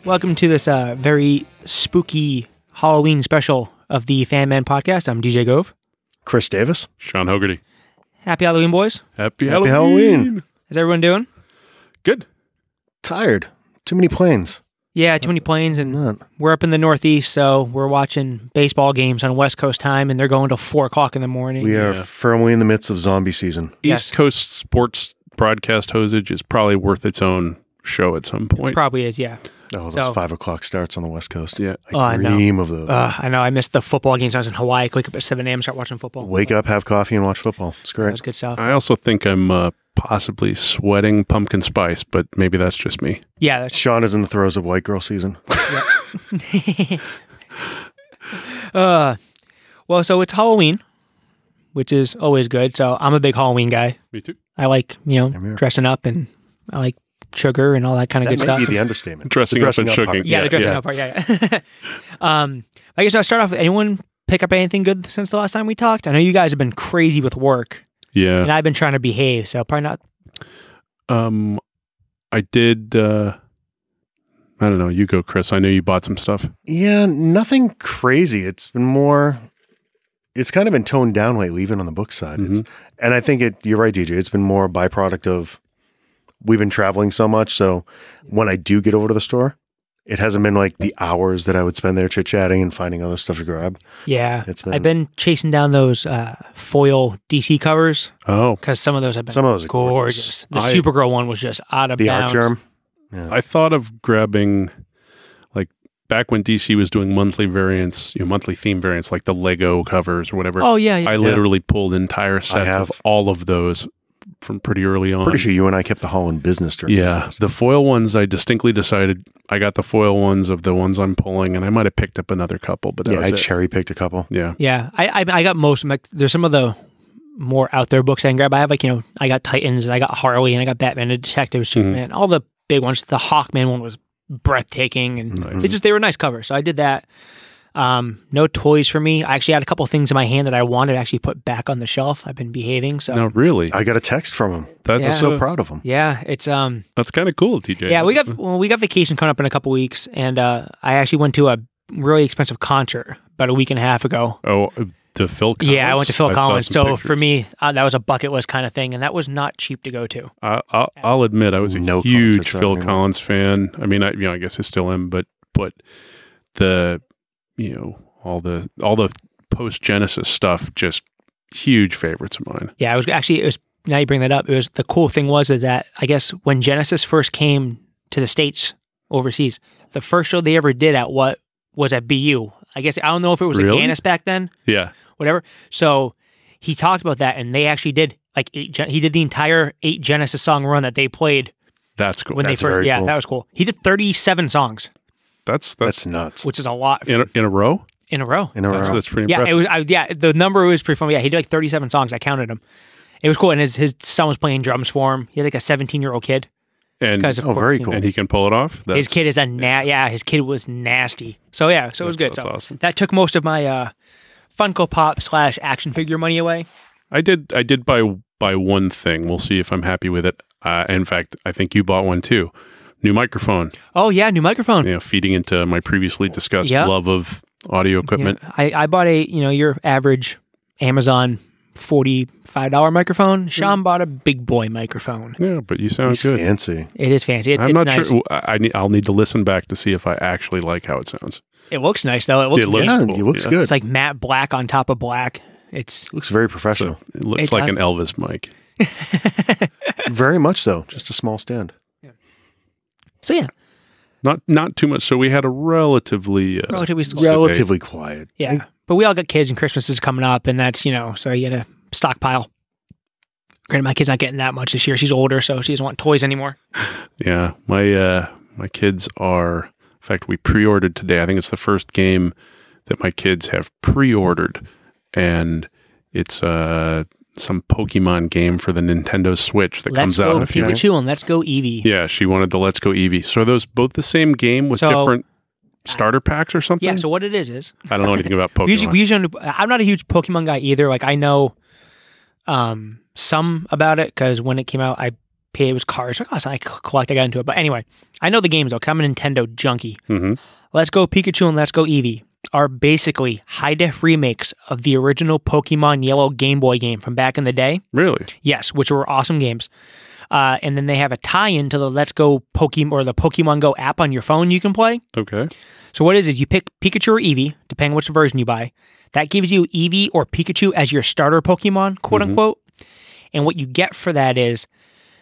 Welcome to this very spooky Halloween special of the FANMEN podcast. I'm DJ Gove. Chris Davis. Sean Hogarty. Happy Halloween, boys. Happy Halloween. How's everyone doing? Good. Tired. Too many planes. Yeah, too many planes, and we're up in the Northeast, so we're watching baseball games on West Coast time, and they're going till 4 o'clock in the morning. We are firmly in the midst of zombie season. East Coast sports broadcast hostage is probably worth its own show at some point. It probably is, yeah. Oh, those 5 o'clock starts on the West Coast. Yeah. I dream of those. I know. I missed the football games. I was in Hawaii. Wake up at 7 a.m. start watching football. Wake up, have coffee, and watch football. It's great. That was good stuff. I also think I'm possibly sweating pumpkin spice, but maybe that's just me. Yeah. That's Sean is in the throes of white girl season. Well, so it's Halloween, which is always good. So I'm a big Halloween guy. Me too. I like, dressing up, and I like sugar and all that kind of good stuff. That might be the understatement. Dressing up and sugar. Yeah, the dressing up part, yeah. I guess I'll start off with, anyone pick up anything good since the last time we talked? I know you guys have been crazy with work. Yeah. And I've been trying to behave, so probably not. I did, I don't know, you go, Chris. I know you bought some stuff. Yeah, nothing crazy. It's been more, it's kind of been toned down lately, even on the book side. Mm-hmm. And I think you're right, DJ. It's been more a byproduct of, we've been traveling so much. So when I do get over to the store, it hasn't been like the hours that I would spend there chit-chatting and finding other stuff to grab. Yeah. I've been chasing down those foil DC covers. Oh. Because some of those have been are gorgeous. The Supergirl one was just out of bounds. The art germ. Yeah. I thought of grabbing, like, back when DC was doing monthly variants, monthly theme variants, like the Lego covers or whatever. Oh, yeah. I literally pulled entire sets of all of those from pretty early on. Pretty sure you and I kept the haul in business during the foil ones, I distinctly decided I got the foil ones of the ones I'm pulling, and I might have picked up another couple, but that was I cherry picked a couple. Yeah. I got most of them. There's some of the more out there books I can grab. I have I got Titans, and I got Harley, and I got Batman and Detective, Superman, all the big ones. The Hawkman one was breathtaking, and they were nice covers. So I did that. No toys for me. I actually had a couple things in my hand that I wanted to actually put back on the shelf. I've been behaving. So no, really, I got a text from him. I'm so proud of him. Yeah, it's that's kind of cool, TJ. Yeah, we got vacation coming up in a couple weeks, and I actually went to a really expensive concert about a week and a half ago. Oh, the Phil Collins? Yeah, I went to Phil Collins. So pictures. For me, that was a bucket list kind of thing, and that was not cheap to go to. I'll admit I was a huge Phil Collins fan. I mean, I guess I still am, but the all the post Genesis stuff, just huge favorites of mine. Yeah, it was now you bring that up. The cool thing is that I guess when Genesis first came to the States overseas, the first show they ever did was at BU. I guess I don't know if it was at Gannis back then. Yeah. Whatever. So he talked about that, and they actually did he did the entire 8 Genesis song run that they played. That's cool. When that's cool. That was cool. He did 37 songs. That's nuts. Which is a lot. In a row? In a row. That's pretty impressive. The number was pretty funny. Yeah, he did 37 songs. I counted them. It was cool. And his son was playing drums for him. He had a 17-year-old kid. And very cool. And he can pull it off. His kid is his kid was nasty. So it was good. That's awesome. That took most of my Funko Pop / action figure money away. I did buy one thing. We'll see if I'm happy with it. In fact, I think you bought one too. New microphone. Oh yeah, new microphone. Yeah, feeding into my previously discussed love of audio equipment. Yeah. I bought your average Amazon $45 microphone. Sean bought a big boy microphone. Yeah, but you sound good. Fancy. It is fancy. I'm not nice. sure. I'll need to listen back to see if I actually like how it sounds. It looks nice though. It looks cool. It looks good. It's like matte black on top of black. It looks very professional. So it looks like an Elvis mic. Very much so. Just a small stand. Yeah. So yeah. Not too much. So we had a relatively quiet. Yeah. But we all got kids, and Christmas is coming up, and that's, so you got to stockpile. Granted, my kid's not getting that much this year. She's older, so she doesn't want toys anymore. Yeah. My kids are, in fact, we pre-ordered today. I think it's the first game that my kids have pre-ordered, and it's some Pokemon game for the Nintendo Switch that comes out in a few weeks. Pikachu and Let's Go Eevee. Yeah, she wanted the Let's Go Eevee. So are those both the same game with different starter packs or something? Yeah, so what it is I don't know anything about Pokemon. I'm not a huge Pokemon guy either. Like, I know some about it because when it came out, I paid. It was cars. Like, oh, so I collect. I got into it. But anyway, I know the games though, because I'm a Nintendo junkie. Let's Go Pikachu and Let's Go Eevee are basically high-def remakes of the original Pokemon Yellow Game Boy game from back in the day. Really? Yes, which were awesome games. And then they have a tie-in to the Let's Go Pokemon or the Pokemon Go app on your phone you can play. Okay. So what is you pick Pikachu or Eevee, depending on which version you buy. That gives you Eevee or Pikachu as your starter Pokemon, quote unquote. And what you get for that is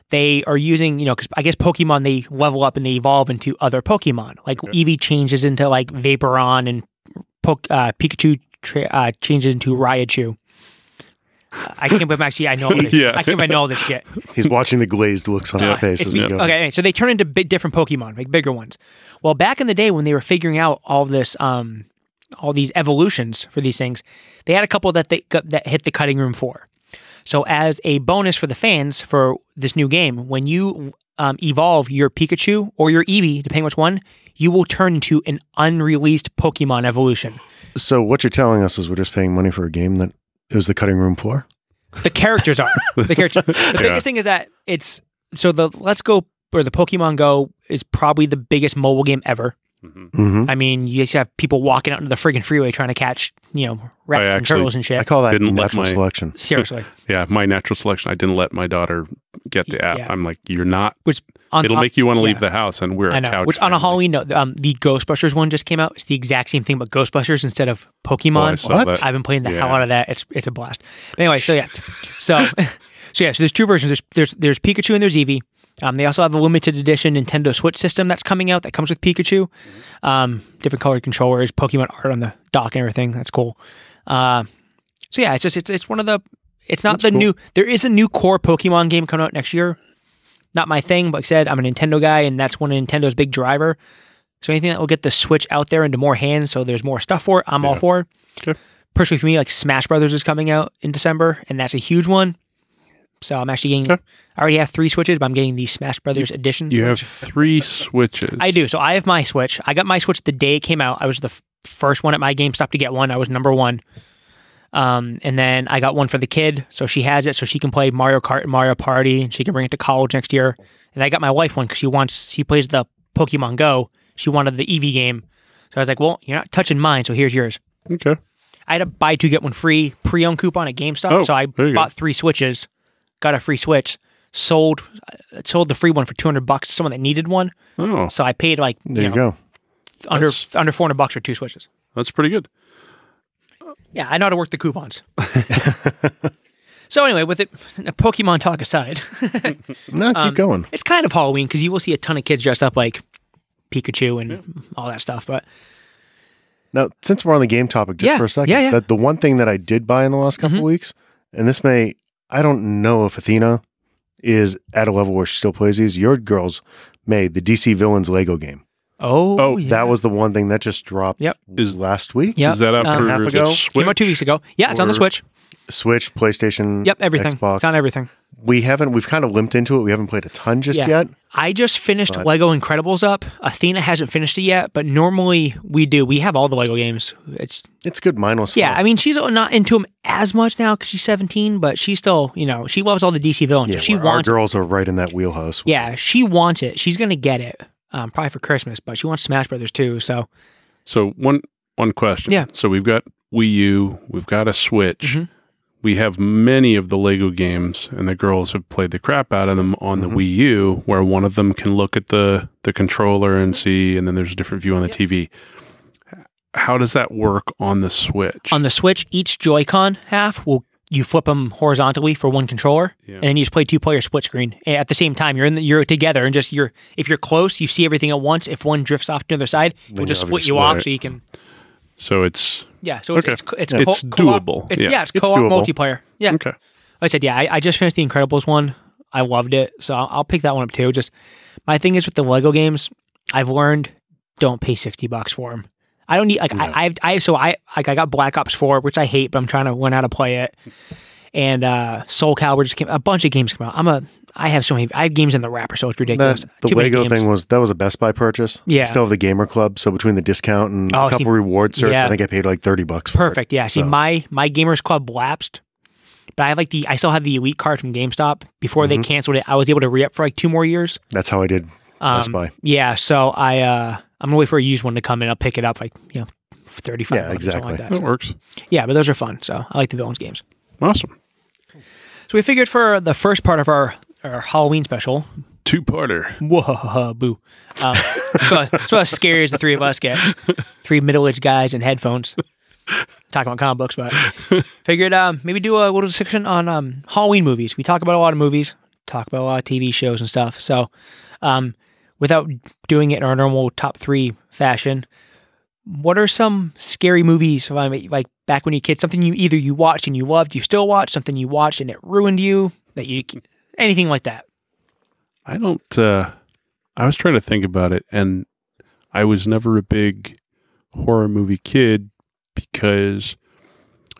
they are using, because I guess Pokemon, they level up and they evolve into other Pokemon. Like Eevee changes into like Vaporeon and Pikachu changes into Raichu. I can't believe actually I know all this. I can't believe I know all this shit. He's watching the glazed looks on our face as we go. Okay, so they turn into different Pokemon, like bigger ones. Well, back in the day when they were figuring out all this, all these evolutions for these things, they had a couple that that hit the cutting room floor. So as a bonus for the fans for this new game, when you evolve your Pikachu or your Eevee, depending which one, you will turn into an unreleased Pokemon evolution. So what you're telling us is we're just paying money for a game that is the cutting room floor? The characters are. The biggest thing is that it's... So the Let's Go, or the Pokemon Go, is probably the biggest mobile game ever. I mean, you just have people walking out into the friggin' freeway trying to catch, rats and turtles and shit. I call that natural selection. Seriously. Yeah, my natural selection. I didn't let my daughter get the app. I'm like, you're not... It'll make you want to leave the house, and we're a couch Which on a Halloween note, the Ghostbusters one just came out. It's the exact same thing, but Ghostbusters instead of Pokemon. What? I've been playing the hell out of that. It's a blast. But anyway, so there's two versions. There's Pikachu and there's Eevee. They also have a limited edition Nintendo Switch system that's coming out that comes with Pikachu. Different colored controllers, Pokemon art on the dock and everything. That's cool. It's one of the... It's not new... There is a new core Pokemon game coming out next year. Not my thing, but like I said, I'm a Nintendo guy, and that's one of Nintendo's big driver. So anything that will get the Switch out there into more hands so there's more stuff for it, I'm all for. Okay. Personally, for me, like Smash Brothers is coming out in December, and that's a huge one. So I'm actually getting... I already have 3 Switches, but I'm getting the Smash Brothers edition. You have 3 Switches. I do. So I have my Switch. I got my Switch the day it came out. I was the first one at my GameStop to get one. I was number 1. And then I got one for the kid, so she has it, so she can play Mario Kart and Mario Party, and she can bring it to college next year. And I got my wife one because she plays the Pokemon Go. She wanted the Eevee game, so I was like, "Well, you're not touching mine, so here's yours." Okay. I had a buy 2 get 1 free pre-owned coupon at GameStop, so I bought 3 Switches, got a free Switch, sold the free one for $200 to someone that needed one. Oh, so I paid like there you go, under $400 for 2 Switches. That's pretty good. Yeah, I know how to work the coupons. So anyway, with it, Pokemon talk aside. No, keep going. It's kind of Halloween because you will see a ton of kids dressed up like Pikachu and all that stuff. But now, since we're on the game topic just for a second, that the one thing that I did buy in the last couple of weeks, and this I don't know if Athena is at a level where she still plays these. Your girls made the DC Villains Lego game. Oh, yeah. That was the one thing that just dropped last week. Yep. Is that after half ago? Came out 2 weeks ago. Yeah, it's on the Switch. Switch, PlayStation, everything. Xbox. It's on everything. We've kind of limped into it. We haven't played a ton just yet. I just finished Lego Incredibles up. Athena hasn't finished it yet, but normally we do. We have all the Lego games. It's good mindless. Yeah, I mean, she's not into them as much now because she's 17, but she's still, she loves all the DC villains. Yeah, so she our girls are right in that wheelhouse. Yeah, she wants it. She's going to get it, probably for Christmas, but she wants Smash Brothers too. So one question. Yeah. So we've got Wii U, we've got a Switch. We have many of the Lego games, and the girls have played the crap out of them on the Wii U, where one of them can look at the controller and see, and then there's a different view on the TV. How does that work on the Switch? On the Switch, each Joy-Con half you flip them horizontally for one controller, and then you just play 2-player split screen at the same time. You're together, and if you're close, you see everything at once. If one drifts off to the other side, we'll just split you off so you can. So it's it's doable. It's co-op doable. multiplayer. Yeah. Okay. Like I said, I just finished the Incredibles one. I loved it, so I'll pick that one up too. Just my thing is with the Lego games, I've learned don't pay $60 for them. I don't need I got Black Ops 4, which I hate, but I'm trying to learn how to play it. And Soul Calibur just came. A bunch of games come out. I have so many. I have games in the wrapper, so it's ridiculous. The Lego thing was a Best Buy purchase. Yeah. I still have the Gamer Club, so between the discount and a couple reward certs, I think I paid like $30. Perfect. Yeah. See, my Gamers Club lapsed, But I have I still have the Elite card from GameStop. Before they canceled it, I was able to re-up for 2 more years. That's how I did Best Buy. Yeah, so I'm gonna wait for a used one to come in. I'll pick it up $35. Yeah, exactly. Or something like that. That works. Yeah, but those are fun. So I like the villains games. Awesome. So we figured for the first part of our Halloween special. 2-parter. Whoa, boo. It's about as scary as the 3 of us get. 3 middle-aged guys in headphones. Talking about comic books, but figured maybe do a little section on Halloween movies. We talk about a lot of movies, talk about a lot of TV shows and stuff. So without doing it in our normal top 3 fashion, what are some scary movies, like back when you were a kid, something you watched and you loved, you still watch, something you watched and it ruined you, anything like that? I was trying to think about it, and I was never a big horror movie kid because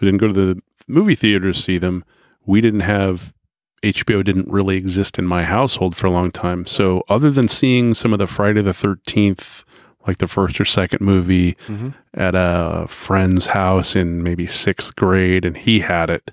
I didn't go to the movie theater to see them. HBO didn't really exist in my household for a long time. So other than seeing some of the Friday the 13th, like the first or second movie at a friend's house in maybe 6th grade, and he had it,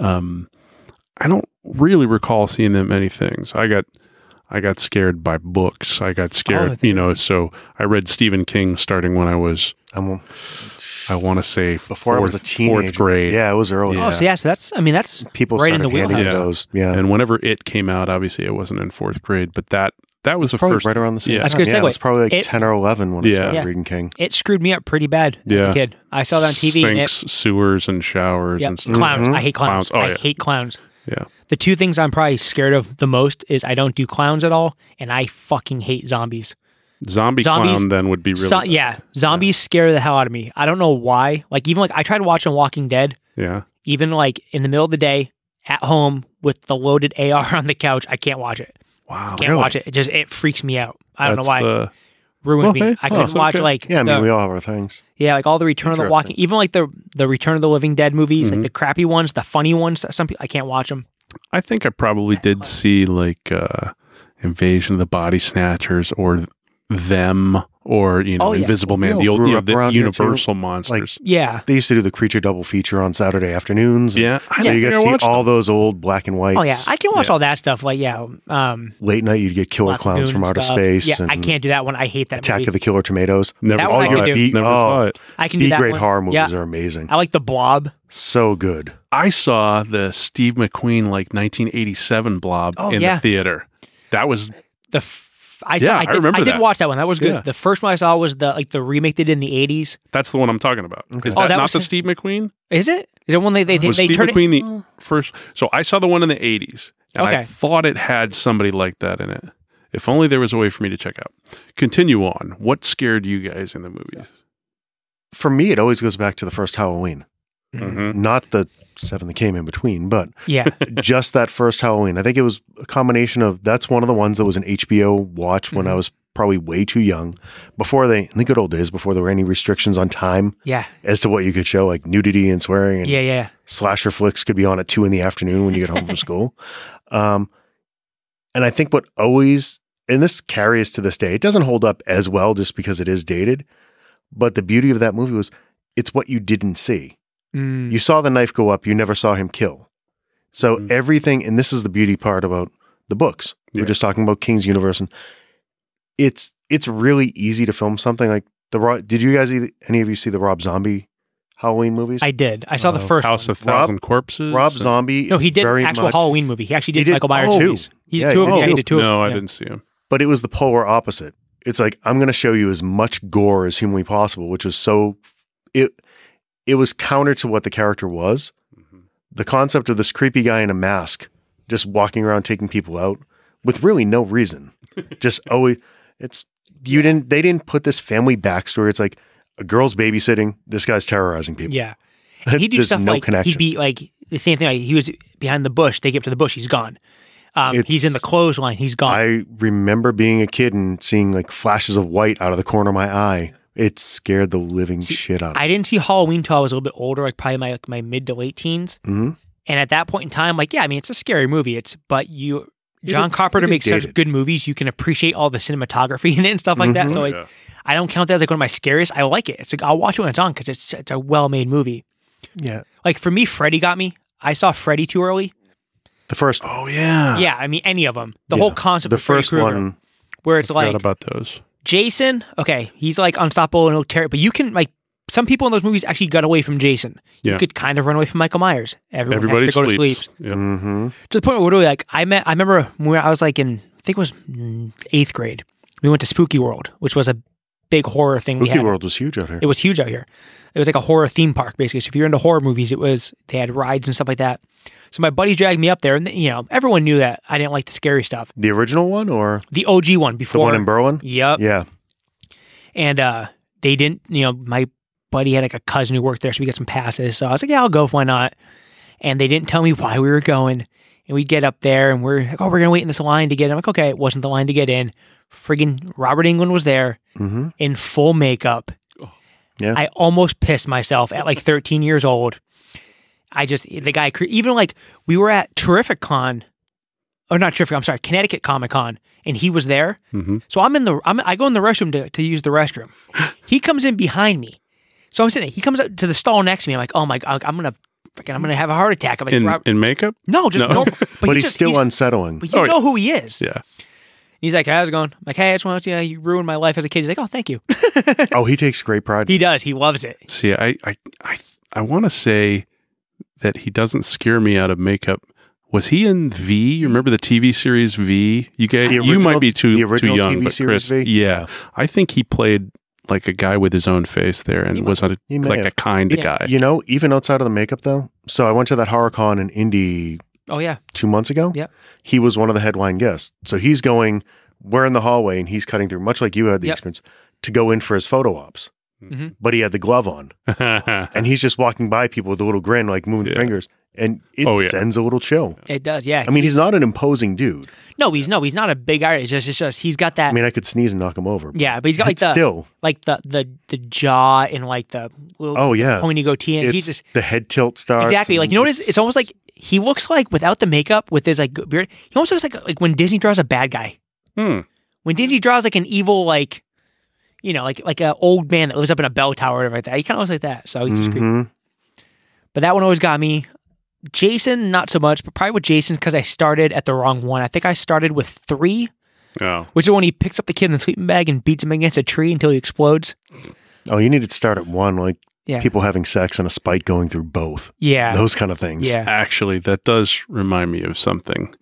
I don't really recall seeing that many things. I got scared by books. I got scared, so I read Stephen King starting when I was, I want to say before I was a teenager. 4th grade. Yeah, it was early. Oh, so that's people right in the handing wheelhouse. those. Yeah. And whenever it came out, obviously it wasn't in 4th grade, but that was the Probably first. right around the same Yeah. time. That's a good Yeah, it segue. was probably It- 10 or 11 when I Yeah. started Yeah. reading King. It screwed me up pretty bad as Yeah. a kid. I saw that on TV. Sinks, and sewers, and showers and stuff. Clowns. I hate clowns. Clowns. Oh, I yeah. hate clowns. Yeah. The 2 things I'm probably scared of the most is I don't do clowns at all, and I fucking hate zombies. Zombies clown then would be really bad. Zombies scare the hell out of me. I don't know why. I tried watching Walking Dead, Yeah. even in the middle of the day, at home with the loaded AR on the couch. I can't watch it. Wow. Can't watch it. It freaks me out. I don't know why. Ruins well, me. hey, I couldn't that's watch okay. Yeah, I mean, we all have our things. all the Return of the Walking, even the Return of the Living Dead movies, like the crappy ones, the funny ones. Some people I can't watch them. I think I probably did see Invasion of the Body Snatchers or Them or Invisible Man, We all grew up the around here, Universal too. monsters. Yeah. They used to do the Creature double feature on Saturday afternoons. Yeah. So you never get to see watched all them. those old black and whites. Oh yeah, I can watch Yeah. all that stuff. Late night, you'd get Killer Black Clowns Lagoon from and Outer stuff. Space. Yeah, and I can't do that one. I hate that Attack movie. of the Killer Tomatoes. Never That saw one I it. can do. Never saw it. I can do that B-grade one. horror movies Yeah. are amazing. I like The Blob. So good. I saw the Steve McQueen 1987 Blob in the theater. That was I remember did that. watch that one. That was good. Yeah. The first one I saw was the remake they did in the 80s. that's the one I'm talking about. Is Oh, that that not was the his- Steve McQueen? Is it? Is it one they Was Steve turned McQueen the first? So I saw the one in the 80s, and I Okay. thought it had somebody like that in it. If only there was a way for me to check out. Continue on. What scared you guys in the movies? For me, it always goes back to the first Halloween. Mm-hmm. Not the 7 that came in between, but Yeah. just that first Halloween. I think it was a combination of, that's one of the ones that was an HBO watch when I was probably way too young. In the good old days, before there were any restrictions on time Yeah. as to what you could show, like nudity and swearing. And Yeah. slasher flicks could be on at 2 p.m. when you get home from school. And I think and this carries to this day, it doesn't hold up as well just because it is dated. But the beauty of that movie was it's what you didn't see. Mm. You saw the knife go up, you never saw him kill. So everything, and this is the beauty part about the books. Yeah. We're just talking about King's Universe, and it's really easy to film something like did you guys any of you see the Rob Zombie Halloween movies? I did. I saw the first House one. of Thousand Corpses. Rob Zombie. No, he is did very actual much- Halloween movie. He actually did He did- Michael Myers oh, movies. He yeah, did 2 of them. he Yeah, he did did 2 of them. No, I Yeah. didn't see him. But it was the polar opposite. It's like, I'm going to show you as much gore as humanly possible, which was it was counter to what the character was. The concept of this creepy guy in a mask just walking around taking people out with really no reason. Just always, they didn't put this family backstory. It's like a girl's babysitting, this guy's terrorizing people. Yeah. And he'd do There's stuff no like, connection. he'd be like the same thing. Like he was behind the bush. They get to the bush. He's gone. He's in the clothesline. He's gone. I remember being a kid and seeing like flashes of white out of the corner of my eye. It scared the living shit out of me. I didn't see Halloween till I was a little bit older, like probably my mid to late teens. Mm-hmm. And at that point in time, it's a scary movie. John Carpenter makes such good movies. You can appreciate all the cinematography in it and stuff like that. So I don't count that as like one of my scariest. I like it. It's like I'll watch it when it's on because it's a well made movie. Yeah. Like for me, Freddy got me. I saw Freddy too early. The first one. Oh yeah. Yeah, I mean any of them. The Yeah. whole concept The of Freddy first Krueger, one. where it's Forgot like about those. Jason. Okay, he's like unstoppable and he'll tear. But you can like some people in those movies actually got away from Jason. Yeah. You could kind of run away from Michael Myers. Everybody has to go to sleep. sleeps. Yep. Mm-hmm. To the point where literally, like I remember when I was like in I think it was 8th grade. We went to Spooky World, which was a big horror thing we Spooky had. World was huge out here. It was huge out here. It was like a horror theme park, basically. So if you're into horror movies, they had rides and stuff like that. So my buddies dragged me up there, and everyone knew that I didn't like the scary stuff. The original one or The OG one the before one in Berlin? Yep. Yeah. And they didn't. My buddy had like a cousin who worked there, so we got some passes. So I was like, yeah, I'll go. Why not? And they didn't tell me why we were going. And we get up there, and we're like, oh, we're gonna wait in this line to get in. I'm like, okay, it wasn't the line to get in. Friggin' Robert Englund was there Mm-hmm. in full makeup. Yeah. I almost pissed myself at like 13 years old. The guy, even like we were at Connecticut Comic Con, and he was there. Mm-hmm. So I go in the restroom to use the restroom. He comes in behind me. So I'm sitting there. He comes up to the stall next to me. I'm like, oh my God, I'm going to have a heart attack. I'm like, In makeup? no, just no. But he's still unsettling. But you know who he is. Yeah. He's like, how's it going? I'm like, hey, I just want to let you know you ruined my life as a kid. He's like, oh, thank you. Oh, he takes great pride. He does. He loves it. See, I want to say that he doesn't scare me out of makeup. Was he in V? You remember the TV series V? You might be too young, TV but series Chris, V? yeah, I think he played like a guy with his own face there, and was like a kind guy. Even outside of the makeup though. So I went to that horror con in Indy Oh, yeah. 2 months ago. Yep. He was one of the headline guests. So we're in the hallway and he's cutting through, much like you had the experience, to go in for his photo ops. Mm-hmm. But he had the glove on. And he's just walking by people with a little grin, like moving the fingers. And it sends a little chill. It does, yeah. I mean, he's not an imposing dude. No, he's not a big guy. It's just he's got that. I mean, I could sneeze and knock him over. Yeah, but he's got like the jaw and like the little pointy goatee, and it's the head tilt starts. Exactly. Like, you notice it's almost like he looks like without the makeup with his like beard. He almost looks like when Disney draws a bad guy. When Disney draws like an evil like an old man that lives up in a bell tower or whatever like that. He kind of looks like that. So he's just creepy. But that one always got me. Jason, not so much, but probably with Jason because I started at the wrong one. I think I started with 3, which is when he picks up the kid in the sleeping bag and beats him against a tree until he explodes. Oh, you need to start at 1, like people having sex and a spike going through both. Yeah. Those kind of things. Yeah. Actually, that does remind me of something.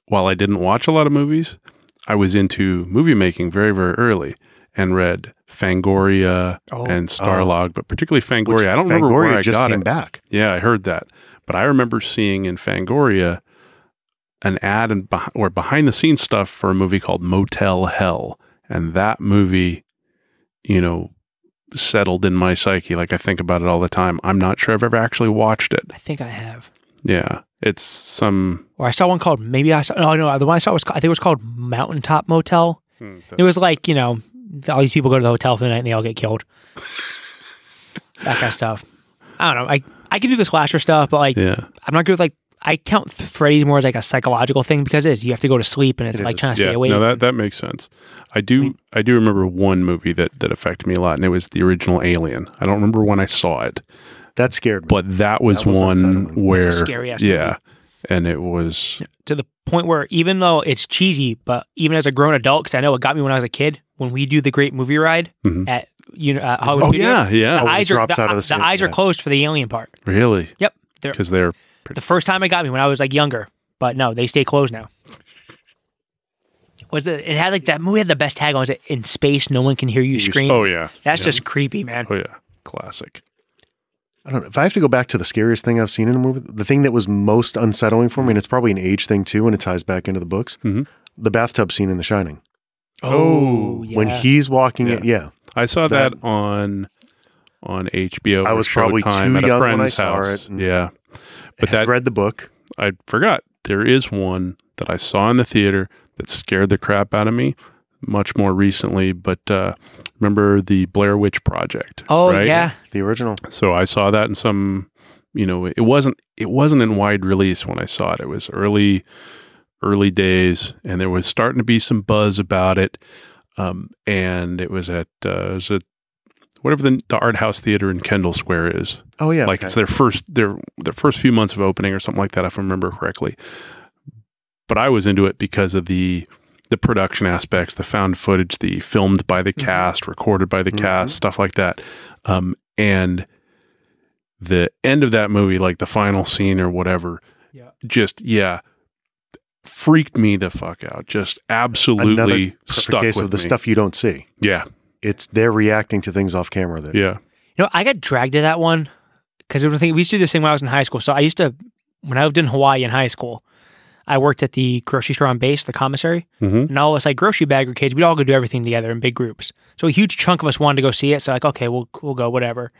While I didn't watch a lot of movies, I was into movie making very, very early and read Fangoria and Starlog, but particularly Fangoria. I don't remember where I just got came it. back. Yeah, I heard that. But I remember seeing in Fangoria an ad or behind the scenes stuff for a movie called Motel Hell. And that movie, settled in my psyche. Like I think about it all the time. I'm not sure I've ever actually watched it. I think I have. Yeah. It's some... Or I saw one called, the one I saw I think it was called Mountaintop Motel. It was like, all these people go to the hotel for the night and they all get killed. That kind of stuff. I don't know. I can do the slasher stuff, but I'm not good with I count Freddy more as like a psychological thing because you have to go to sleep and it's like trying to stay awake. No, that makes sense. I do remember one movie that affected me a lot, and it was the original Alien. I don't remember when I saw it. That scared me. But that was one unsettling. where it's a scary ass movie. And it was to the point where even though it's cheesy, but even as a grown adult, because I know it got me when I was a kid, when we do the Great Movie Ride at Hollywood Studios, the eyes are closed for the alien part. Really? Yep. Because they're the first time it got me when I was like younger, but no, they stay closed now. It had like that movie had the best tagline. Was it in space? No one can hear you scream. Oh yeah, that's just creepy, man. Oh yeah, classic. I don't know. If I have to go back to the scariest thing I've seen in a movie, the thing that was most unsettling for me, and it's probably an age thing too, and it ties back into the books, the bathtub scene in The Shining. Oh, yeah. When he's walking in, I saw that on HBO. I was probably too at a young friend's when I saw house. it. Yeah, but I read the book. I forgot. There is one that I saw in the theater that scared the crap out of me much more recently, but remember the Blair Witch Project? Oh, right? yeah. The original. So I saw that in some, it wasn't in wide release when I saw it. It was early days, and there was starting to be some buzz about it. And it was at whatever the art house theater in Kendall Square is. Oh yeah, Like it's their first few months of opening or something like that, if I remember correctly. But I was into it because of the production aspects, the found footage, the filmed by the cast, recorded by the cast, stuff like that. And the end of that movie, like the final scene or whatever, just freaked me the fuck out. Just absolutely stuck case with of the me. stuff you don't see. Yeah. It's they're reacting to things off camera. That Yeah. You know, I got dragged to that one because we used to do this thing when I was in high school. So I used to, when I lived in Hawaii in high school, I worked at the grocery store on base, the commissary, and all of us like grocery bagger kids, we'd all go do everything together in big groups. So a huge chunk of us wanted to go see it. So like, okay, we'll go, whatever.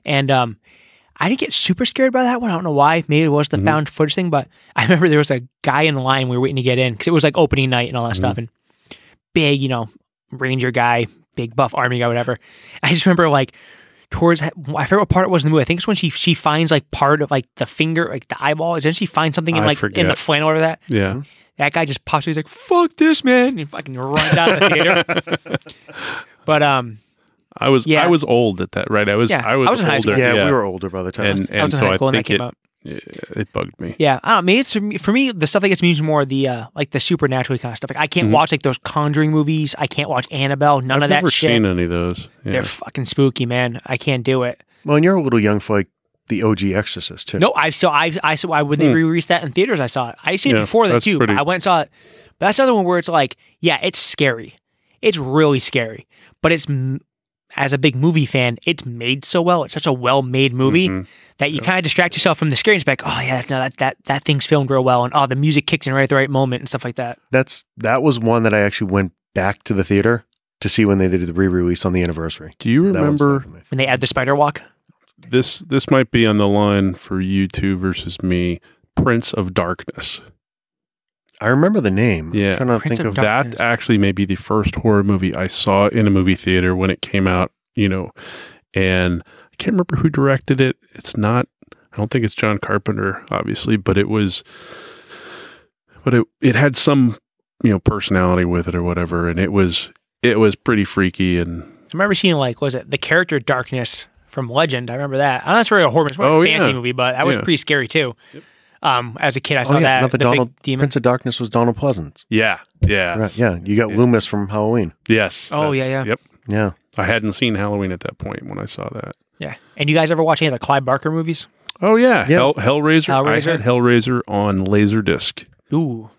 And I didn't get super scared by that one. I don't know why. Maybe it was the found footage thing, but I remember there was a guy in the line we were waiting to get in because it was like opening night and all that stuff. And big, you know, ranger guy, big buff army guy, whatever. I just remember like towards, I forget what part it was in the movie. I think it's when she finds like part of like the finger, like the eyeball. Then she finds something in in the flannel or that. Yeah. That guy just pops. He's like, "Fuck this, man!" And he fucking runs out of the theater. But I was old at that, right? I was in high school. older. Yeah, we were older by the time. And so I think came out. it bugged me. Yeah, I don't know. Maybe it's for me. The stuff that gets me is more the like the supernatural kind of stuff. Like I can't watch like those Conjuring movies. I can't watch Annabelle. None of that I've never shit. seen any of those. Yeah. They're fucking spooky, man. I can't do it. Well, and you're a little young for like the OG Exorcist too. No, I when they re-released that in theaters, I saw it. I seen it before that too. Pretty... I went and saw it. But that's another one where it's like, yeah, it's scary. It's really scary. But it's, as a big movie fan, it's made so well. It's such a well-made movie that you kind of distract yourself from the scary. It's like, oh yeah, no, that thing's filmed real well, and oh, the music kicks in right at the right moment and stuff like that. That was one that I actually went back to the theater to see when they did the re-release on the anniversary. Do you remember when they add the spider walk? This might be on the line for you two versus me. Prince of Darkness. I remember the name. Yeah, I'm trying to think of that. Actually, may be the first horror movie I saw in a movie theater when it came out. You know, and I can't remember who directed it. It's not. I don't think it's John Carpenter, obviously, but it was. But it had some personality with it or whatever, and it was pretty freaky. And I remember seeing was it the character Darkness from Legend? I remember that. I know that's really a horror movie. It's more a fantasy movie, but that was pretty scary too. Yep. As a kid, I saw that. Not the big demon. Prince of Darkness was Donald Pleasance. Yeah. Right, yeah. You got Loomis from Halloween. Yes. Oh, yeah. Yep. Yeah. I hadn't seen Halloween at that point when I saw that. Yeah. And you guys ever watch any of the Clive Barker movies? Oh, yeah. Hellraiser. Hellraiser. I had Hellraiser on Laserdisc. Ooh.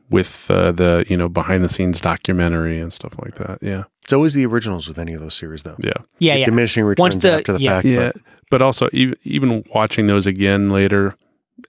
With the behind the scenes documentary and stuff like that. Yeah. It's always the originals with any of those series, though. Yeah. Yeah. Diminishing returns after the fact. Yeah. But also, even watching those again later,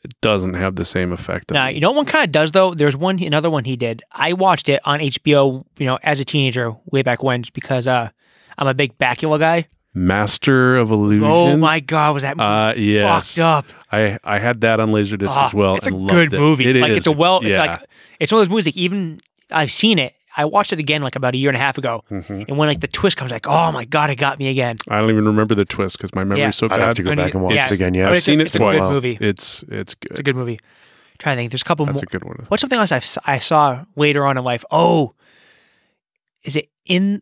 it doesn't have the same effect. Nah, you know what one kind of does though? There's another one he did. I watched it on HBO, as a teenager way back when, just because I'm a big Bakula guy. Master of Illusion. Oh my God, was that movie yes. fucked up? I had that on Laserdisc as well. It's a good movie. It is. It's it's one of those movies. Like even I've seen it. I watched it again about a year and a half ago, and when the twist comes, oh my God, it got me again. I don't even remember the twist because my memory's so bad. I'd have to go back and watch it again. Yeah, I've seen it twice. It's a good movie. It's good. It's a good movie. I'm trying to think. There's a couple more. That's a good one. What's something else I saw later on in life? Oh, is it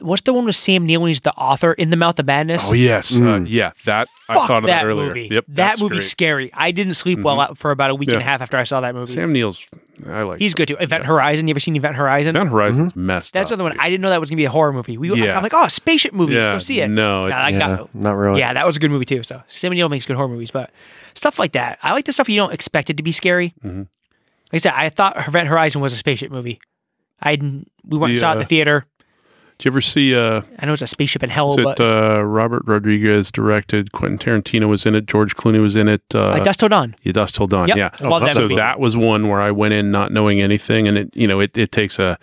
what's the one with Sam Neill when he's the author, In the Mouth of Madness? Oh yes, yeah. That I thought of that earlier. Movie. Yep, that movie's scary. I didn't sleep well for about a week and a half after I saw that movie. Sam Neill's, I like. He's good too. Event Horizon. You ever seen Event Horizon? Event Horizon's messed That's up. another one. I didn't know that was gonna be a horror movie. I'm like, a spaceship movie. Let's go see it. No, not really. Yeah, that was a good movie too. So Sam Neill makes good horror movies, but stuff like that. I like the stuff you don't expect it to be scary. Like I said, I thought Event Horizon was a spaceship movie. We went and saw it in the theater. Did you ever see? I know it's a spaceship in hell, but Robert Rodriguez directed. Quentin Tarantino was in it. George Clooney was in it. Dusk Till Dawn. Yeah, Dusk Till Dawn. Yep. Yeah. Love that movie. That was one where I went in not knowing anything, and it takes a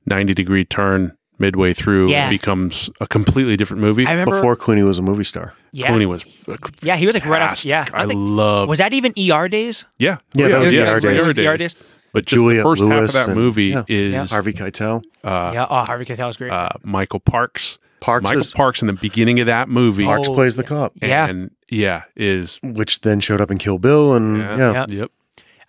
90-degree turn midway through. Yeah. It becomes a completely different movie. I remember before Clooney was a movie star. Yeah. Clooney was. Yeah, he was right up. Yeah, I love. Was that even ER days? Yeah. That was ER days. ER days. But Juliette the first Lewis half of that movie is Harvey Keitel. Harvey Keitel is great. Michael Parks. Michael is, Parks in the beginning of that movie. Parks plays the cop. And is which then showed up in Kill Bill and Yep.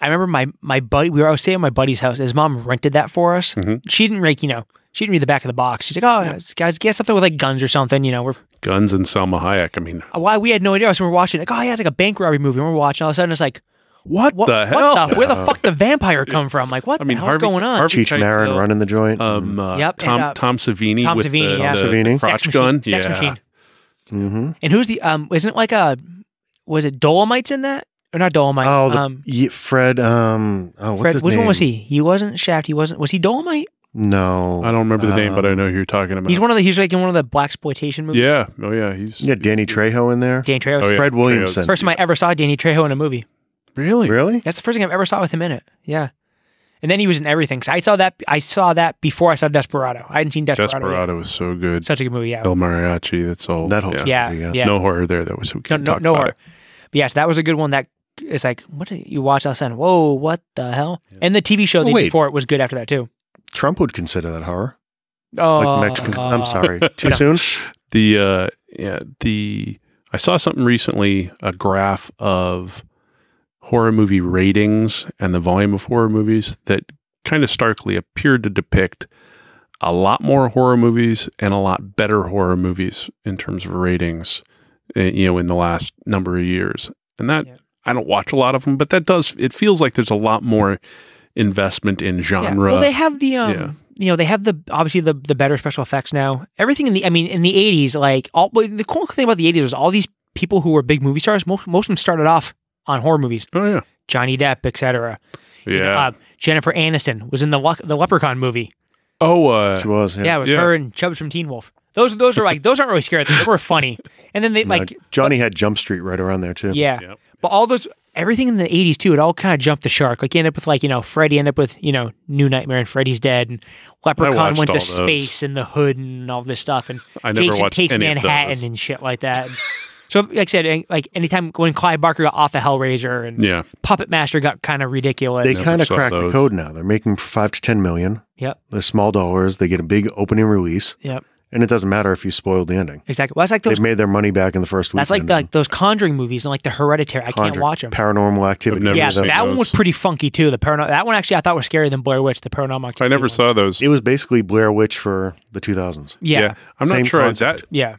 I remember my buddy. I was staying at my buddy's house. His mom rented that for us. She didn't read the back of the box. She's like, "Oh, guys, get something with like guns or something." We're Guns and Salma Hayek. I mean, why we had no idea. So we're watching. Like, oh yeah, it's like a bank robbery movie. And we're watching. All of a sudden, it's like, what the hell? Where the fuck the vampire come from? Like, what the hell's going on? Cheech Marin running the joint. Tom Savini with the crotch gun. Sex Machine. And who's the isn't it like was it Dolomites in that? Or not Dolomite. Oh, Fred. What's Fred, his which name? one was he? He wasn't Shaft. Was he Dolomite? No, I don't remember the name, but I know who you're talking about. He's like in one of the blaxploitation movies. Yeah. Oh yeah. He's Danny Trejo in there. Danny Trejo. Fred Williamson. First time I ever saw Danny Trejo in a movie. Really? That's the first thing I've ever saw with him in it. Yeah. And then he was in everything. So I saw that before I saw Desperado. I hadn't seen Desperado. Desperado was so good. Such a good movie. Yeah. El Mariachi. That's all. That whole No horror there. That was no horror. But yes, that was a good one. That is like, what did you watch last night? Whoa, what the hell? Yeah. And the TV show they did before it was good after that too. Trump would consider that horror. Oh, like Mexican. I'm sorry. Too soon. I saw something recently, a graph of horror movie ratings and the volume of horror movies that kind of starkly appeared to depict a lot more horror movies and a lot better horror movies in terms of ratings, in the last number of years. And that I don't watch a lot of them, but it feels like there's a lot more investment in genre. Yeah. Well, they have they have obviously the better special effects now. Everything in the 80s, like the cool thing about the 80s was all these people who were big movie stars. Most of them started off on horror movies. Oh yeah, Johnny Depp, etc. Yeah, Jennifer Aniston was in the Leprechaun movie. Oh, she was. Yeah, it was her and Chubbs from Teen Wolf. Those are like those aren't really scary. They were funny. And then Johnny had Jump Street right around there too. Yeah, but all those. Everything in the 80s, too, it all kind of jumped the shark. Like, you end up with, Freddy ended up with, New Nightmare and Freddy's Dead, and Leprechaun went to space and the Hood and all this stuff, and Jason Takes Manhattan and shit like that. So, like I said, like anytime when Clive Barker got off of Hellraiser and Puppet Master got kind of ridiculous. They kind of cracked the code now. They're making for $5 to $10 million. Yep. They're small dollars. They get a big opening release. Yep. And it doesn't matter if you spoiled the ending. Exactly. Well, that's like those. They've made their money back in the first week. That's like those Conjuring movies and like the Hereditary. I can't watch them. Paranormal Activity. Yeah, that one was pretty funky too. That one actually I thought was scarier than Blair Witch. The Paranormal Activity. I never saw those. It was basically Blair Witch for the 2000s. Yeah. I'm not sure concept. that. Yeah.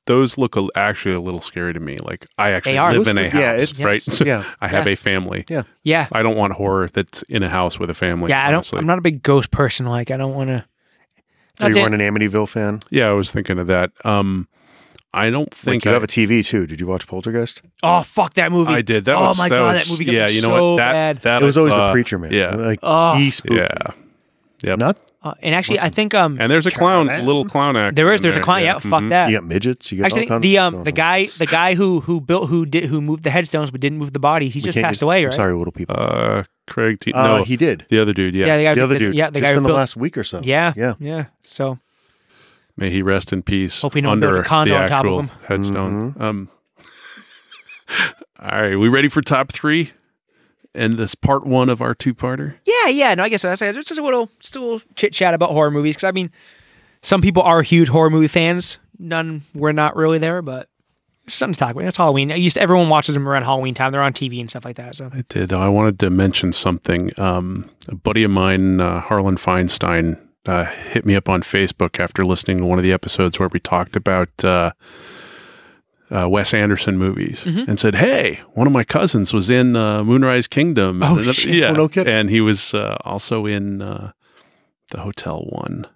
Those look actually a little scary to me. Like I actually live in a house, right? Yeah. I have a family. Yeah. Yeah. I don't want horror that's in a house with a family. Yeah. Honestly. I'm not a big ghost person. Like I don't want to. So you weren't an Amityville fan? Yeah, I was thinking of that. I don't think you have a TV too. Did you watch Poltergeist? Oh fuck that movie! I did. Oh my god, that movie got me so bad. It was always the preacher man. Yeah, like he spooked. Yeah. Yep. Not. And actually, I think and there's a clown, a little clown actor. There's a clown. Yeah, fuck that. You got midgets. You got actually the guy who moved the headstones but didn't move the body. He just passed away, right? Sorry, little people. Craig T. No, he did. The other dude. Yeah, yeah, the other dude. Yeah, the just guy in the last week or so. Yeah. So may he rest in peace. Hopefully, no one built a condo on top of him. Headstone. All right, we ready for top 3? And this part 1 of our 2-parter? Yeah. No, I guess it's just a little chit chat about horror movies because some people are huge horror movie fans. None, we're not really there, but there's something to talk about. It's Halloween. Everyone watches them around Halloween time. They're on TV and stuff like that. So I did. I wanted to mention something. A buddy of mine, Harlan Feinstein, hit me up on Facebook after listening to one of the episodes where we talked about Wes Anderson movies and said, "Hey, one of my cousins was in Moonrise Kingdom." Oh, shit. Yeah, no kidding. And he was also in the Hotel one.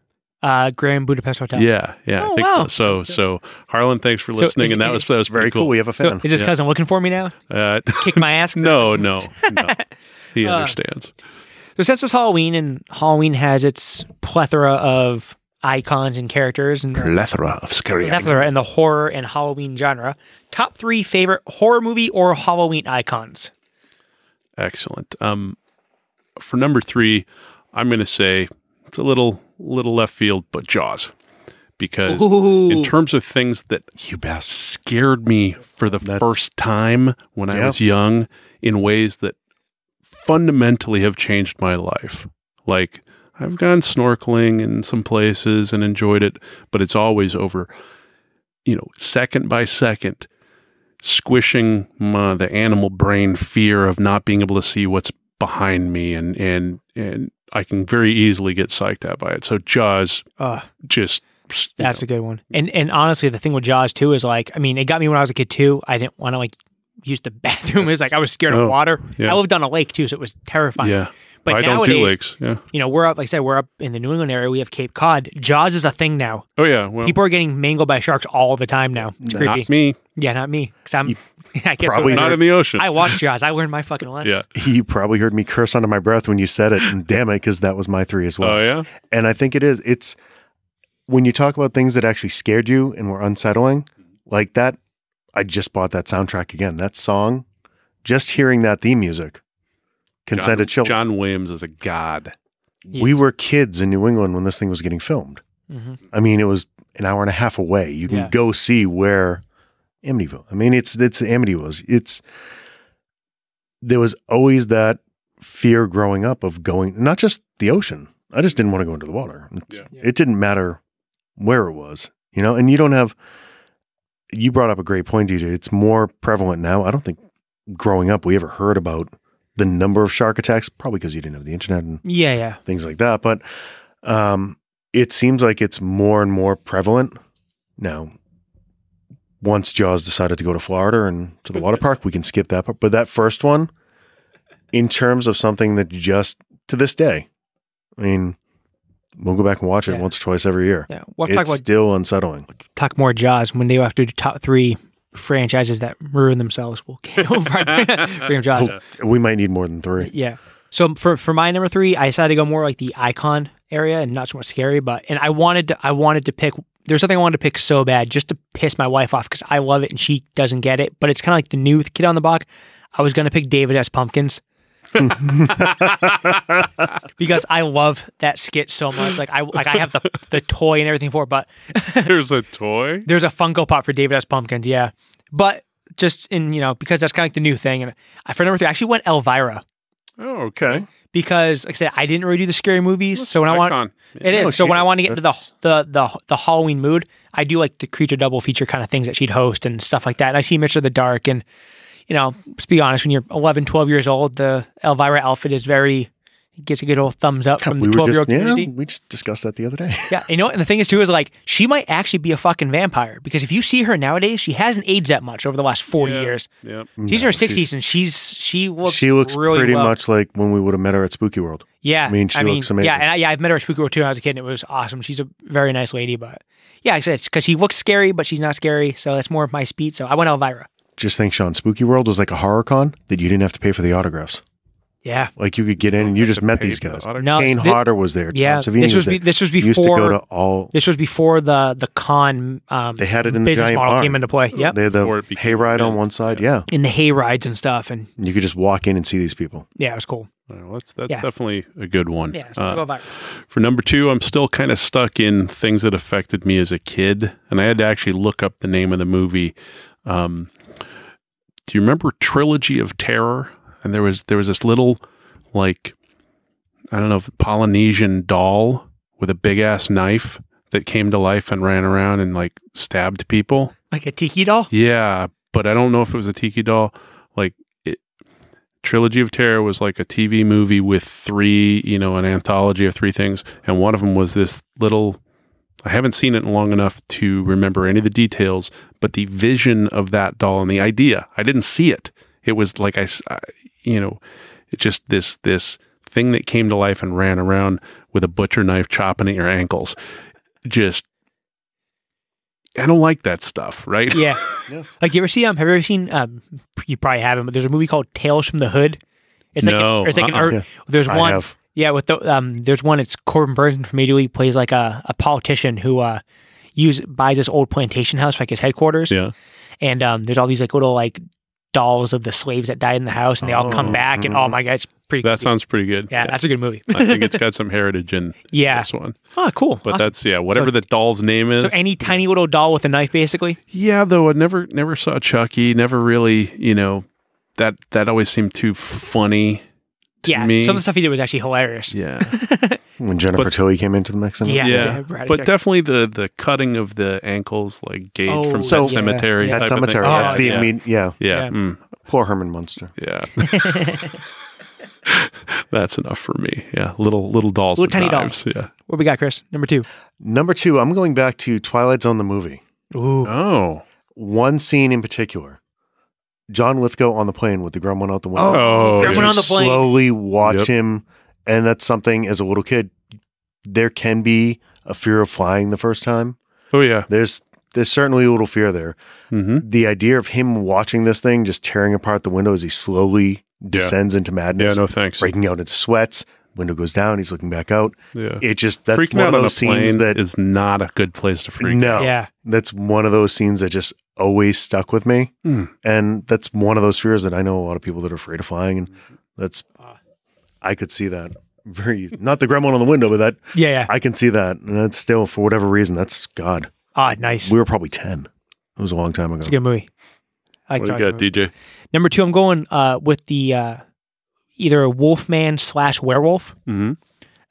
Grand Budapest Hotel. Yeah, Oh, I think wow. So Harlan, thanks for listening, and that was very cool. We have a fan. Is his cousin looking for me now? Kick my ass? No. He understands. So since it's Halloween, and Halloween has its plethora of icons and characters, and Plethora of scary in the horror and Halloween genre, top 3 favorite horror movie or Halloween icons? Excellent. For number 3, I'm going to say it's a little left field, but Jaws, because in terms of things that scared me for the first time when I was young in ways that fundamentally have changed my life. Like I've gone snorkeling in some places and enjoyed it, but it's always over, second by second, squishing the animal brain fear of not being able to see what's behind me, and I can very easily get psyched out by it. So Jaws, just that's a good one. And honestly, the thing with Jaws too is like, I mean, it got me when I was a kid too. I didn't want to like use the bathroom. It was like I was scared of water. Yeah. I lived on a lake too, so it was terrifying. Yeah. But I nowadays, don't do lakes. Yeah. You know, we're up, like I said, we're up in the New England area. We have Cape Cod. Jaws is a thing now. Oh yeah. Well, People are getting mangled by sharks all the time now. It's creepy. not me. Yeah, not me. Because I kept probably Not in the ocean. I watched Jaws. I learned my fucking lesson. Yeah. You probably heard me curse under my breath when you said it, and damn it, because that was my 3 as well. Oh yeah. And I think it's when you talk about things that actually scared you and were unsettling, like that. I just bought that soundtrack again. That song, just hearing that theme music can send a chill. John Williams is a god. We were kids in New England when this thing was getting filmed. Mm-hmm. I mean, it was an hour and a half away. You can go see where Amityville. I mean, it's Amityville. There was always that fear growing up of going, not just the ocean. I just didn't want to go into the water. It didn't matter where it was, you know, and you brought up a great point, DJ. It's more prevalent now. I don't think growing up we ever heard about the number of shark attacks, probably because you didn't have the internet and things like that. But it seems like it's more and more prevalent now. Once Jaws decided to go to Florida and to the water park, we can skip that part. But that first one, in terms of something that just to this day, I mean, we'll go back and watch it once or twice every year. Yeah, it's still unsettling. Talk more Jaws when they have to do top 3 franchises that ruin themselves. We'll bring Jaws. We might need more than 3. Yeah. So for my number 3, I decided to go more like the icon area and not so much scary. And I wanted to pick. There's something I wanted to pick so bad just to piss my wife off because I love it and she doesn't get it. But it's kind of like the new kid on the block. I was gonna pick David S. Pumpkins. Because I love that skit so much. Like I have the toy and everything for it, but There's a toy? there's a Funko Pop for David S. Pumpkins, yeah. But just because that's kind of like the new thing. And for number 3, I actually went Elvira. Oh, okay. Because like I said, I didn't really do the scary movies. So when I want Yeah. it is. Oh, So when I want to shit. get into the Halloween mood, I do like the creature double feature kind of things that she'd host and stuff like that. And I see Mitch of the Dark and let's be honest, when you're 11, 12 years old, the Elvira outfit is gets a good old thumbs up from the 12-year-old community. We just discussed that the other day. Yeah, and the thing is too is like she might actually be a fucking vampire because if you see her nowadays, she hasn't aged that much over the last 40 years. Yep. She's in her 60s and she looks really pretty well. much like when we would have met her at Spooky World. Yeah, I mean, she looks amazing. Yeah, and I've met her at Spooky World too when I was a kid, and it was awesome. She's a very nice lady, but yeah, like I said, it's because she looks scary, but she's not scary, so that's more of my speed. So I went Elvira. Just think, Sean, Spooky World was like a horror con that you didn't have to pay for the autographs. Yeah, like you could get in and you just met these guys. No, Kane Hodder was there. Yeah, Tom Savini was there. This was before. Used to go to all. This was before the con. They had it in the business giant model barn. came into play. Yep, They had the hayride on one side. Yeah, in the hay rides and stuff, and you could just walk in and see these people. Yeah, it was cool. Well, that's definitely a good one. Yeah, so go Elvira. For number 2, I'm still kind of stuck in things that affected me as a kid, and I had to actually look up the name of the movie. Do you remember Trilogy of Terror? And there was this little, like, I don't know, Polynesian doll with a big ass knife that came to life and ran around and like stabbed people. Like a tiki doll? Yeah, but I don't know if it was a tiki doll. Trilogy of Terror was like a TV movie with 3, an anthology of 3 things. And one of them was this little, I haven't seen it long enough to remember any of the details, but the vision of that doll and the idea, I didn't see it. It was like, it's just this thing that came to life and ran around with a butcher knife chopping at your ankles. I don't like that stuff, right? Yeah. Like, have you ever seen, you probably haven't, but there's a movie called Tales from the Hood. It's No. There's I one. have. Yeah, with there's one, it's Corbin Burnson from Major League, plays like a politician who buys this old plantation house for like his headquarters. Yeah. And there's all these like little like dolls of the slaves that died in the house, and they all come back, and oh my god, it's pretty That creepy. sounds pretty good. Yeah, that's a good movie. I think it's got some heritage in Yeah. this one. Oh, cool. But Awesome. that's, whatever the doll's name is. So any tiny little doll with a knife, basically? Yeah, though I never saw Chucky. Never really, that always seemed too funny Yeah, me. some of the stuff he did was actually hilarious. Yeah. When Jennifer Tilly came into the mix. And Yeah. But definitely the cutting of the ankles, like Gage from so- Pet Cemetery. Yeah. Pet type of thing. Cemetery. Oh, That's the yeah. immediate. Yeah. Yeah. Yeah. Poor Herman Munster. Yeah. That's enough for me. Yeah. Little dolls Little with tiny knives. dolls. Yeah. What we got, Chris? Number 2. Number 2, I'm going back to Twilight Zone, the movie. Ooh. Oh. One scene in particular. John Lithgow on the plane with the gremlin out the window. Oh, Gremlin yeah. on the plane. Slowly watch Yep. him. And that's something, as a little kid, there can be a fear of flying the first time. Oh, yeah. There's certainly a little fear there. Mm-hmm. The idea of him watching this thing just tearing apart the window as he slowly descends into Yeah, madness, no thanks. breaking out into sweats. Window goes down. He's looking back out. Yeah. It just, that's Freaking one out of on a those scenes plane that, is not a good place to freak. no, Yeah. that's one of those scenes that just always stuck with me. Mm. And that's one of those fears that I know a lot of people that are afraid of flying. And that's, I could see that very, not the gremlin on the window, but that Yeah. I can see that. And that's still, for whatever reason, that's God. Nice. We were probably 10. It was a long time ago. It's a good movie. I like What do you Twilight got, Zone. DJ? Number 2, I'm going with the either a Wolfman / werewolf. Mm-hmm.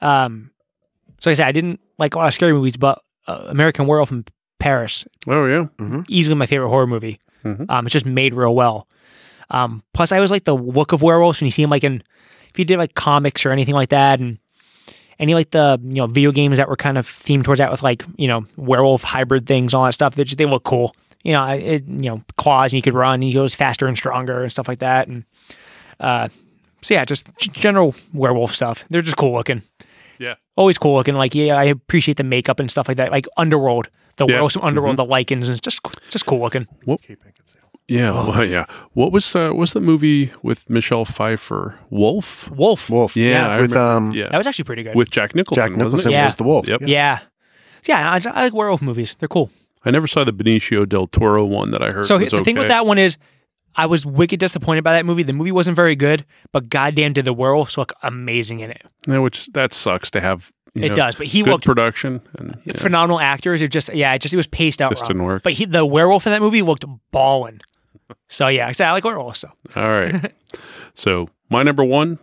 So like I said, I didn't like a lot of scary movies, but American Werewolf in Paris, Oh, yeah. easily my favorite horror movie. Mhm. It's just made real well. Plus, I always like the look of werewolves when you see them like if you did like comics or anything like that, and any like the video games that were kind of themed towards that with like werewolf hybrid things, all that stuff. They look cool. Claws and you could run. And he goes faster and stronger and stuff like that. And so yeah, just general werewolf stuff. They're just cool looking. Yeah. Always cool looking. Like I appreciate the makeup and stuff like that. Like Underworld, the werewolves from Underworld, the lichens, and it's just cool looking. Yeah. Well, yeah. What was the movie with Michelle Pfeiffer? Wolf? Wolf. Yeah. I with remember. That was actually pretty good. With Jack Nicholson. Jack Nicholson Wasn't it? Yeah. was the wolf. Yep. Yeah. So yeah, I like werewolf movies. They're cool. I never saw the Benicio del Toro one that I heard. So was the thing with okay. that one is, I was wicked disappointed by that movie. The movie wasn't very good, but goddamn did the werewolves look amazing in it. Yeah, which that sucks to have. It does, but he good looked production and phenomenal actors. It was paced out just wrong. didn't work. But the werewolf in that movie looked ballin'. So yeah, I like werewolves. So All right. So my number 1,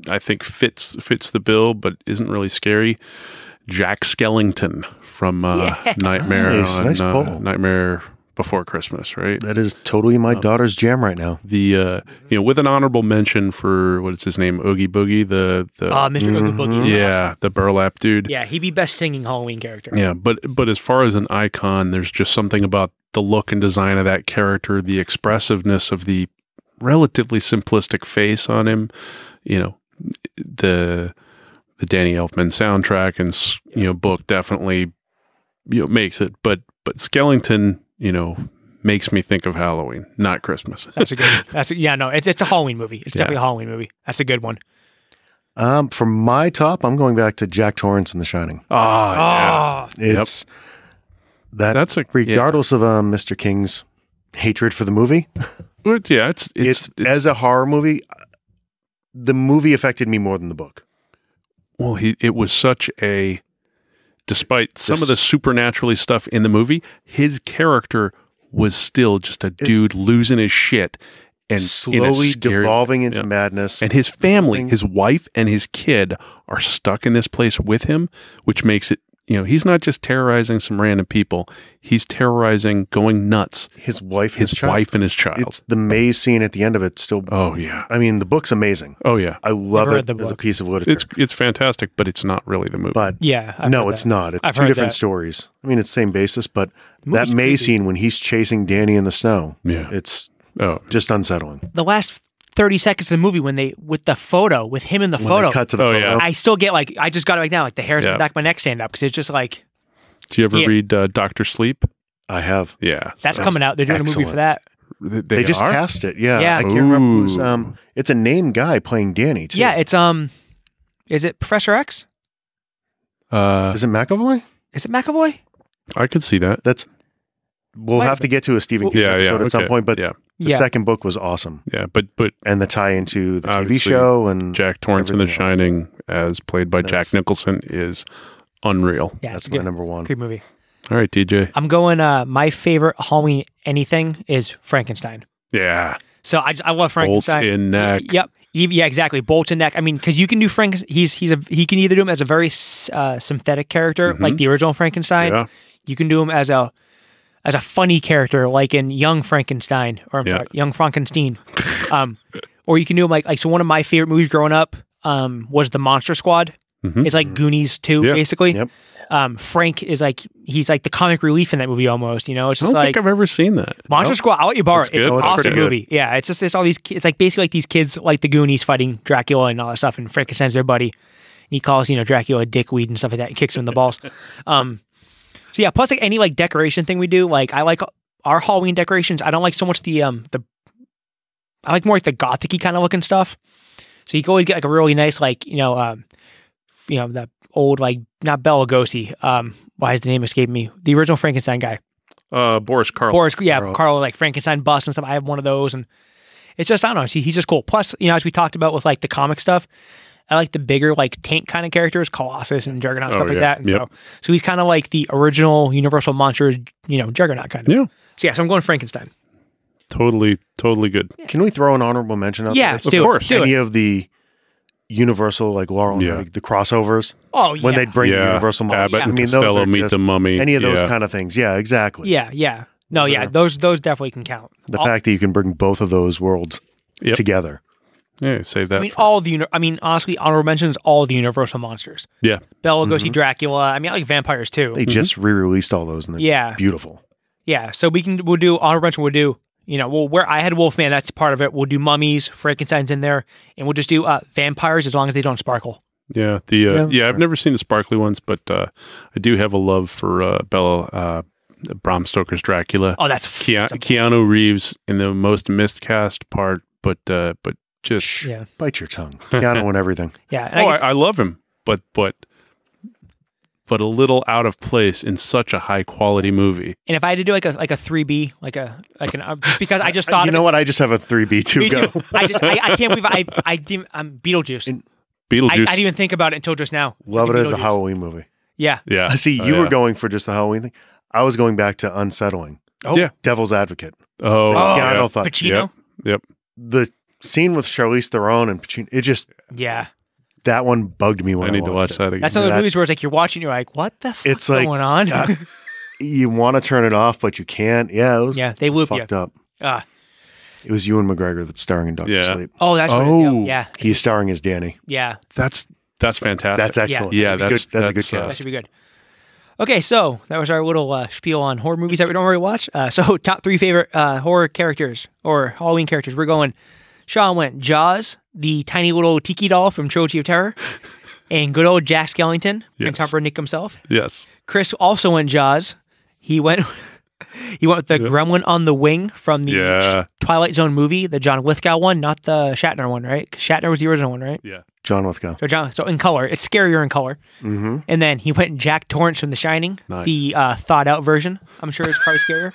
I think fits the bill, but isn't really scary. Jack Skellington from Nightmare Nice pull. Nightmare Before Christmas, right? That is totally my daughter's jam right now. The with an honorable mention for what is his name, Oogie Boogie, the Mr. Oogie Boogie. yeah, the burlap dude. Yeah, he'd be best singing Halloween character. Yeah, but as far as an icon, there's just something about the look and design of that character, the expressiveness of the relatively simplistic face on him, the Danny Elfman soundtrack and book definitely makes it, but Skellington, makes me think of Halloween, not Christmas. It's a Halloween movie. It's definitely a Halloween movie. That's a good one. For my top, I'm going back to Jack Torrance in The Shining. Yeah. It's That's regardless of Mr. King's hatred for the movie. It's as a horror movie, the movie affected me more than the book. Well, it was such a, despite some of the supernaturally stuff in the movie, his character was still just a dude losing his shit and slowly devolving into madness. And his family, his wife and his kid are stuck in this place with him, which makes it, he's not just terrorizing some random people. He's terrorizing, going nuts. His wife and his child. It's the maze scene at the end of it still. Oh, yeah. I mean, the book's amazing. Oh, yeah. I love it as a piece of literature. It's fantastic, but it's not really the movie. But yeah, it's not. It's two different stories. I mean, it's the same basis, but that maze scene when he's chasing Danny in the snow, it's just unsettling. The last 30 seconds of the movie with the photo, with him in the photo. Cut to the photo. Yeah. I still get I just got it right now, like the hairs on the back of my neck stand up because it's just like. Do you ever read Dr. Sleep? I have. Yeah. That's coming out. They're doing a movie for that. They just cast it. Yeah. Yeah. I can't remember who's it's a named guy playing Danny too. Yeah, it's is it Professor X? Is it McAvoy? Is it McAvoy? I could see that. We'll have to get to a Stephen King episode at some point, but the second book was awesome. Yeah, but and the tie into the TV show and Jack Torrance in The Shining, as played by Jack Nicholson, is unreal. Yeah, that's my number 1. Good movie. All right, DJ. I'm going. My favorite Halloween anything is Frankenstein. Yeah. So I love Frankenstein. Bolts in neck. Yep. Yeah, exactly. Bolton neck. I mean, because you can do he can either do him as a very synthetic character, like the original Frankenstein. Yeah. You can do him as a funny character, like in Young Frankenstein or sorry, Young Frankenstein. Or you can do him like so. One of my favorite movies growing up was The Monster Squad. It's like Goonies 2, basically. Yep. Frank is like he's like the comic relief in that movie almost. You know, it's I just don't like think I've ever seen that. Monster Squad. I'll let you borrow it. That's It's good. an It's awesome pretty movie. good. Yeah, it's all these. It's like basically like these kids like the Goonies fighting Dracula and all that stuff, and Frankenstein's their buddy. And he calls Dracula dickweed and stuff like that, and kicks him in the balls. So yeah, plus like any like decoration thing we do, like I like our Halloween decorations. I don't like so much the I like more like the gothic-y kind of looking stuff. So you can always get like a really nice like that old like not Bela Lugosi. Why is the name escaping me? The original Frankenstein guy. Boris Karloff. Carl like Frankenstein bust and stuff. I have one of those, and it's just I don't know. He's just cool. Plus, as we talked about with like the comic stuff, I like the bigger like tank kind of characters, Colossus and Juggernaut stuff like that. And so he's kind of like the original Universal Monsters, Juggernaut kind of. Yeah. So I'm going Frankenstein. Totally good. Can we throw an honorable mention out Yeah, there? Of course. Do Any it. of the Universal, like Laurel and Yeah. Hardy, the crossovers, Oh, yeah. when they'd bring the Universal monsters. Abbott and those Costello are meet just the mummy. any of those Yeah. kind of things. Yeah, exactly. Yeah. No, yeah. Those definitely can count. The fact that you can bring both of those worlds Yep. together. Yeah, save that. Honestly, honorable mentions all the Universal monsters. Yeah. Bela Lugosi, Dracula. I like vampires too. They just re-released all those, and they're beautiful. Yeah. So we'll do honorable mention. We'll do where I had Wolfman. That's part of it. We'll do mummies. Frankenstein's in there, and we'll just do vampires as long as they don't sparkle. Yeah. I've never seen the sparkly ones, but I do have a love for Bram Stoker's Dracula. Oh, that's Keanu Reeves in the most miscast part, but just Bite your tongue. Keanu and everything. Yeah. And I love him, but a little out of place in such a high quality movie. And if I had to do like a 3B, because I just thought You know what? I just have a 3B too. Me Go. too. I can't believe I didn't. Beetlejuice. Beetlejuice. I didn't even think about it until just now. Love it as a Beetlejuice. Halloween movie. Yeah. Yeah. I see you were going for just the Halloween thing. I was going back to Unsettling. Oh. Yeah. Devil's Advocate. Oh. Keanu thought Pacino. Yep. the scene with Charlize Theron and Pacino. It just that one bugged me when I need to watch it. that again. That's one of those movies where it's like you're watching, you're like, what the fuck's It's like, going on? You want to turn it off, but you can't. Yeah, it was they loop fucked you. up. It was Ewan McGregor that's starring in Doctor Sleep. Oh, that's what it is. Yeah. He's starring as Danny. Yeah. That's fantastic. That's excellent. Yeah, that's good. That's a good That cast. should be good. Okay, so that was our little spiel on horror movies that we don't really watch. So top 3 favorite horror characters or Halloween characters. We're going, Sean went Jaws, the tiny little tiki doll from Trilogy of Terror, and good old Jack Skellington, and Topper Nick himself. Yes. Chris also went Jaws. He went with the gremlin on the wing from the Twilight Zone movie, the John Lithgow one, not the Shatner one, right? 'Cause Shatner was the original one, right? Yeah. John Lithgow. So in color, it's scarier in color. Mm-hmm. And then he went Jack Torrance from The Shining, the thought out version. I'm sure it's probably scarier.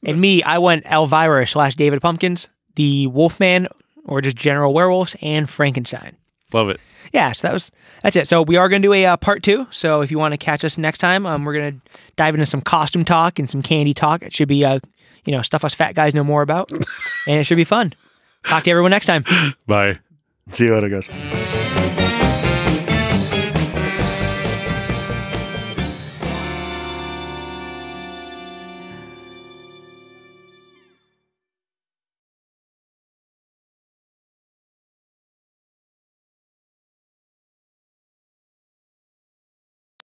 And me, I went Elvira / David Pumpkins, the Wolfman, or just general werewolves, and Frankenstein. Love it. Yeah, so that's it. So we are going to do a part 2. So if you want to catch us next time, we're going to dive into some costume talk and some candy talk. It should be, stuff us fat guys know more about, and it should be fun. Talk to everyone next time. Bye. See you later, guys.